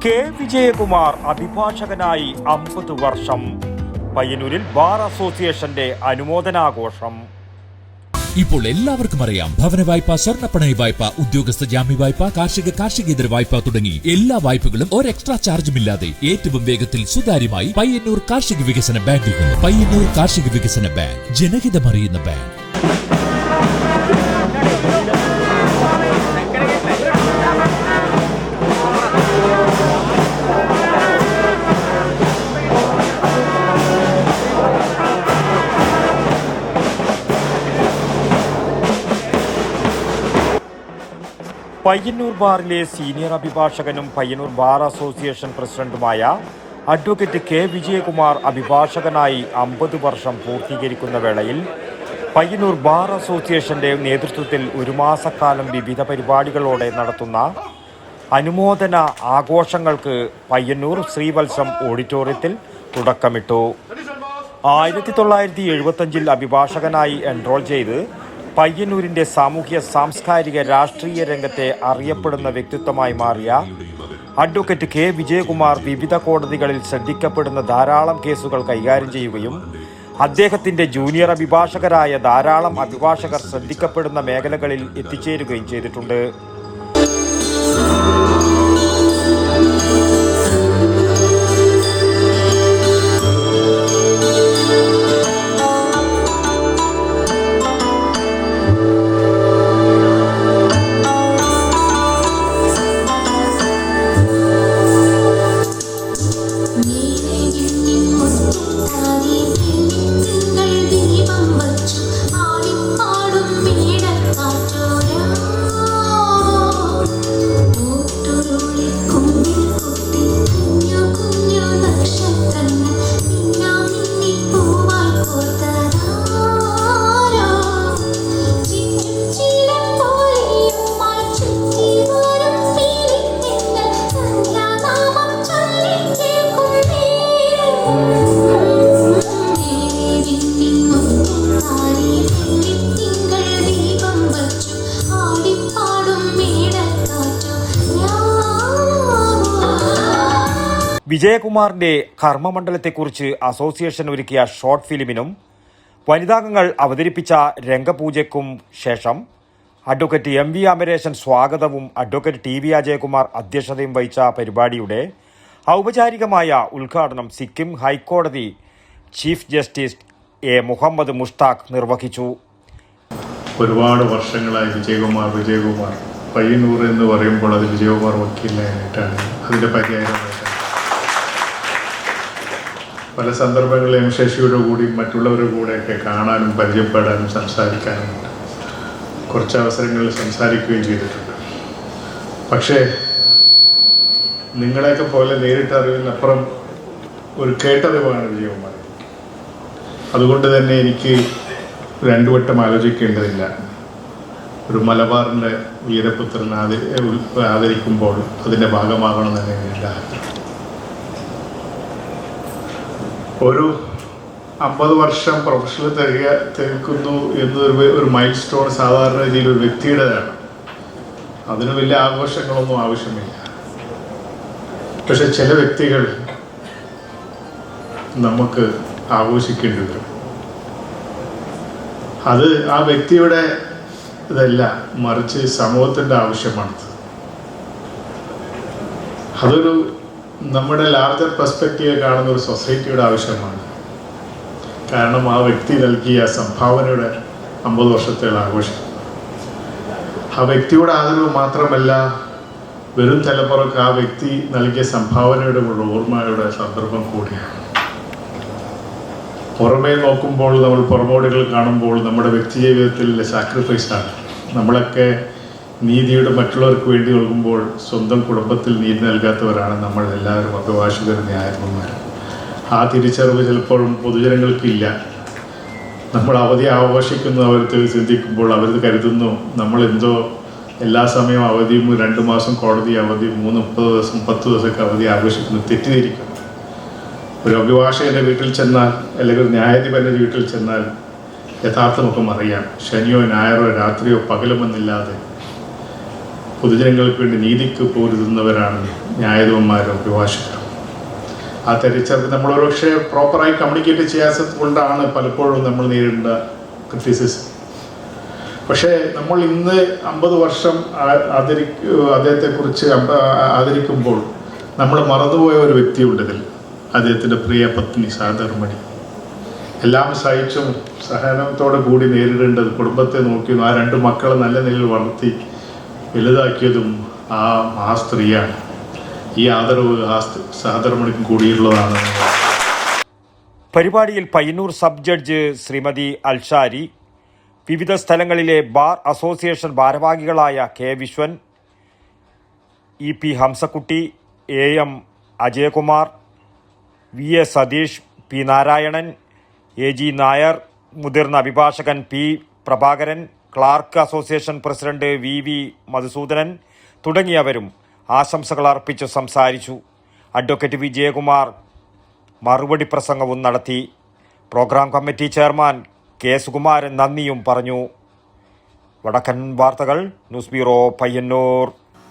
K Vijayakumar അഭിഭാഷകനായി 50 വർഷം. പയ്യന്നൂരിൽ bar അസോസിയേഷന്റെ അനുമോദനാഘോഷം. ഇപ്പോൾ എല്ലാവർക്കും അറിയാം, ഭവന വായ്പ, സ്വർണ്ണപ്പണയ വായ്പ, ഉദ്യോഗസ്ഥ ജാമ്യ വായ്പ, കാർഷികേതര വായ്പ തുടങ്ങി എല്ലാ വായ്പകളും ഒരു എക്സ്ട്രാ ചാർജുമില്ലാതെ ഏറ്റവും വേഗത്തിൽ സുതാര്യമായി പയ്യന്നൂർ കാർഷിക വികസന ബാങ്കിൽ നിന്ന്. പയ്യന്നൂർ കാർഷിക വികസന ബാങ്ക്, ജനഹിതമറിയുന്ന ബാങ്ക്. പയ്യന്നൂർ ബാറിലെ സീനിയർ അഭിഭാഷകനും പയ്യന്നൂർ ബാർ അസോസിയേഷൻ പ്രസിഡന്റുമായ അഡ്വക്കേറ്റ് കെ വിജയകുമാർ അഭിഭാഷകനായി 50 വർഷം പൂർത്തീകരിക്കുന്ന വേളയിൽ പയ്യന്നൂർ ബാർ അസോസിയേഷന്റെ നേതൃത്വത്തിൽ ഒരു മാസക്കാലം വിവിധ പരിപാടികളോടെ നടത്തുന്ന അനുമോദന ആഘോഷങ്ങൾക്ക് പയ്യന്നൂർ ശ്രീവത്സം ഓഡിറ്റോറിയത്തിൽ തുടക്കമിട്ടു. 1975 അഭിഭാഷകനായി എൻറോൾ ചെയ്ത് പയ്യന്നൂരിന്റെ സാമൂഹ്യ സാംസ്കാരിക രാഷ്ട്രീയ രംഗത്തെ അറിയപ്പെടുന്ന വ്യക്തിത്വമായി മാറിയ അഡ്വക്കേറ്റ് കെ വിജയകുമാർ വിവിധ കോടതികളിൽ ശ്രദ്ധിക്കപ്പെടുന്ന ധാരാളം കേസുകൾ കൈകാര്യം ചെയ്യുകയും അദ്ദേഹത്തിന്റെ ജൂനിയർ അഭിഭാഷകരായ ധാരാളം അഭിഭാഷകർ ശ്രദ്ധിക്കപ്പെടുന്ന മേഖലകളിൽ എത്തിച്ചേരുകയും ചെയ്തിട്ടുണ്ട്. വിജയകുമാറിന്റെ കർമ്മമണ്ഡലത്തെക്കുറിച്ച് അസോസിയേഷൻ ഒരുക്കിയ ഷോർട്ട് ഫിലിമിനും വനിതാംഗങ്ങൾ അവതരിപ്പിച്ച രംഗപൂജയ്ക്കും ശേഷം അഡ്വക്കേറ്റ് MV അമരേശൻ സ്വാഗതവും അഡ്വക്കേറ്റ് TV അജയകുമാർ അധ്യക്ഷതയും വഹിച്ച പരിപാടിയുടെ ഔപചാരികമായ ഉദ്ഘാടനം സിക്കിം ഹൈക്കോടതി chief justice A. Muhammad Mushtaq നിർവഹിച്ചു. ഒരുപാട് വർഷങ്ങളായി വിജയകുമാർ പയ്യന്നൂർ എന്ന് പറയുമ്പോൾ അത് വിജയകുമാർ വക്കീലായിട്ടാണ് അതിൻ്റെ പര്യായമായിട്ടാണ്. പല സന്ദർഭങ്ങളിലും ശശിയുടെ കൂടി മറ്റുള്ളവരുടെ കൂടെയൊക്കെ കാണാനും പരിചയപ്പെടാനും സംസാരിക്കാനും കുറച്ച് അവസരങ്ങളിൽ സംസാരിക്കുകയും ചെയ്തിട്ടുണ്ട്. പക്ഷേ നിങ്ങളെയൊക്കെ പോലെ നേരിട്ടറിവിനപ്പുറം ഒരു കേട്ടറിവാണ് വിജയകുമാർ. അതുകൊണ്ട് തന്നെ എനിക്ക് രണ്ടു വട്ടം ആലോചിക്കേണ്ടതില്ല. ഒരു മലബാറിൻ്റെ വീരപുത്രൻ ആദരിക്കുമ്പോൾ അതിൻ്റെ ഭാഗമാകണമെന്ന് എൻ്റെ ആഗ്രഹം. ഒരു 50 വർഷം പ്രൊഫഷണൽ തികക്കുന്നു എന്നൊരു മൈൽ സ്റ്റോൺ സാധാരണ രീതിയിൽ ഒരു വ്യക്തിയുടേതാണ്. അതിന് വലിയ ആഘോഷങ്ങളൊന്നും ആവശ്യമില്ല. പക്ഷെ ചില വ്യക്തികൾ നമുക്ക് ആഘോഷിക്കേണ്ടി വരും. അത് ആ വ്യക്തിയുടെ ഇതല്ല, മറിച്ച് സമൂഹത്തിൻ്റെ ആവശ്യമാണത്. അതൊരു നമ്മുടെ ലാർജർ പെർസ്പെക്റ്റീവ് കാണുന്ന ഒരു സൊസൈറ്റിയുടെ ആവശ്യമാണ്. കാരണം ആ വ്യക്തി നൽകിയ സംഭാവനയുടെ 50 വർഷത്തേക്കുള്ള ആഘോഷം ആ വ്യക്തിയുടെ ആദരവ് മാത്രമല്ല, വരും തലമുറക്ക് ആ വ്യക്തി നൽകിയ സംഭാവനയുടെ ഓർമ്മയുടെ സന്ദർഭം കൂടിയാണ്. പുറമേ നോക്കുമ്പോൾ, നമ്മൾ പുറമോടികൾ കാണുമ്പോൾ നമ്മുടെ വ്യക്തി ജീവിതത്തിലെ സാക്രിഫൈസാണ്. നമ്മളൊക്കെ നീതിയുടെ മറ്റുള്ളവർക്ക് വേണ്ടി നൽകുമ്പോൾ സ്വന്തം കുടുംബത്തിൽ നീതി നൽകാത്തവരാണ് നമ്മൾ എല്ലാവരും അഭിഭാഷകരും ന്യായാധിപന്മാരും. ആ തിരിച്ചറിവ് ചിലപ്പോഴും പൊതുജനങ്ങൾക്കില്ല. നമ്മൾ അവധി ആഘോഷിക്കുന്നു, അവർ ചിന്തിക്കുമ്പോൾ അവർ കരുതുന്നു നമ്മളെന്തോ എല്ലാ സമയവും അവധിയും 2 മാസം കോടതി അവധി, 30 ദിവസം 10 ദിവസമൊക്കെ അവധി ആഘോഷിക്കുന്നു. തെറ്റിദ്ധരിക്കുന്നു. ഒരു അഭിഭാഷകൻ്റെ വീട്ടിൽ ചെന്നാൽ അല്ലെങ്കിൽ ഒരു ന്യായാധിപൻ്റെ വീട്ടിൽ ചെന്നാൽ യഥാർത്ഥമൊക്കെ അറിയാം. ശനിയോ ഞായറോ രാത്രിയോ പകലുമെന്നില്ലാതെ പൊതുജനങ്ങൾക്ക് വേണ്ടി നീതിക്ക് പോരുന്നവരാണ് ന്യായാധിപന്മാരും അഭിഭാഷകരും. ആ തിരിച്ചറിവ് നമ്മൾ ഒരുപക്ഷെ പ്രോപ്പറായി കമ്മ്യൂണിക്കേറ്റ് ചെയ്യാത്തത് കൊണ്ടാണ് പലപ്പോഴും നമ്മൾ നേരിടേണ്ട ക്രിറ്റിസിസം. പക്ഷേ നമ്മൾ ഇന്ന് 50 വർഷം അദ്ദേഹത്തെക്കുറിച്ച് ആദരിക്കുമ്പോൾ നമ്മൾ മറന്നുപോയ ഒരു വ്യക്തിയുണ്ട് ഇതിൽ, അദ്ദേഹത്തിൻ്റെ പ്രിയ പത്നി സഹധർമ്മിണി. എല്ലാം സഹിച്ചും സഹനത്തോടെ കൂടി നേരിടേണ്ടത്, കുടുംബത്തെ നോക്കിയും ആ 2 മക്കളെ നല്ല നിലയിൽ വളർത്തി വലുതാക്കിയതും ആ സ്ത്രീയാണ്. ഈ ആദരവ് ആ സഹധർമ്മിണിക്കും കൂടിയുള്ളതാണ്. പരിപാടിയിൽ പയ്യന്നൂർ സബ് ജഡ്ജ് ശ്രീമതി അൽഷാരി, വിവിധ സ്ഥലങ്ങളിലെ ബാർ അസോസിയേഷൻ ഭാരവാഹികളായ K Vishwan, EP Hamsakkutty, AM Ajayakumar, VA Satheesh, P Narayanan, AG Nair, മുതിർന്ന അഭിഭാഷകൻ P Prabhakaran, clerk association president VV Madhusoodanan തുടങ്ങിയവരും ആശംസകൾ അർപ്പിച്ച് സംസാരിച്ചു. അഡ്വക്കേറ്റ് വിജയകുമാർ മറുപടി പ്രസംഗവും നടത്തി. Programme committee chairman K Sukumaran നന്ദിയും പറഞ്ഞു. വടക്കൻ വാർത്തകൾ, ന്യൂസ് ബ്യൂറോ, പയ്യന്നൂർ.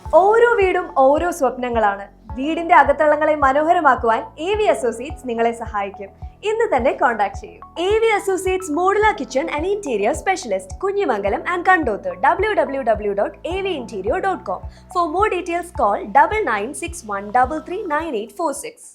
ഓരോ വീടും ഓരോ സ്വപ്നങ്ങളാണ്. വീടിന്റെ അകത്തളങ്ങളെ മനോഹരമാക്കുവാൻ AV അസോസിയേറ്റ്സ് നിങ്ങളെ സഹായിക്കും. ഇന്ന് തന്നെ കോൺടാക്ട് ചെയ്യൂ. AV associates modular kitchen and interior specialist, Kunhimangalam and Kandoth. www.avinterior.com. For more details, call 9961339846.